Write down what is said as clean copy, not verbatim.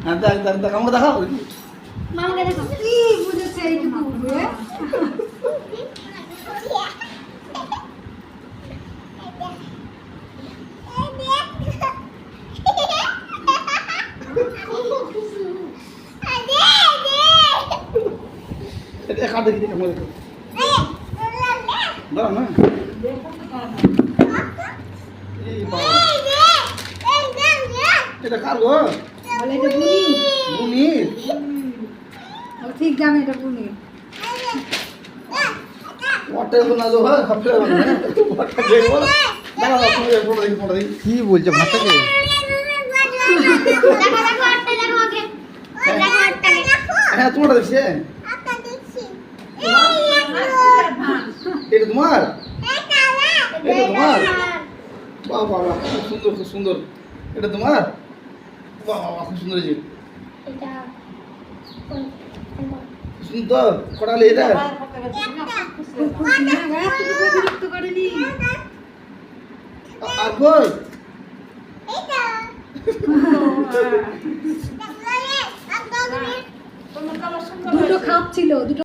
হ্যাঁ দেখ দেখ দেখ আমাকে দেখাও মামাকে দেখো কি বুঝেছে এইটুকু হবে এটা কাট দেখি আমাকে দেখো দাঁড়া না এই বাবা এটা কার গো বলে এটা বুনি বুনি ও ঠিক জানে এটা বুনি ওটা তো না जो है खपले वाला है ওটা দেখো না না তুমি ফটো দেখি কি বলছে ভাতটাকে দেখো দেখো আটটা দেখো আগে দেখো আটটা হ্যাঁ তোমার দেখছে এটা তোমার এটা তোমার বাহ বাহ বাহ খুব সুন্দর খুব সুন্দর এটা তোমার বাহ বাহ খুব সুন্দর হয়েছে এটা সুন্দর কটালে এটা খুব খুশি না এতটুকু বিরক্ত করেনি আর কই দুটো খাপ ছিল দুটো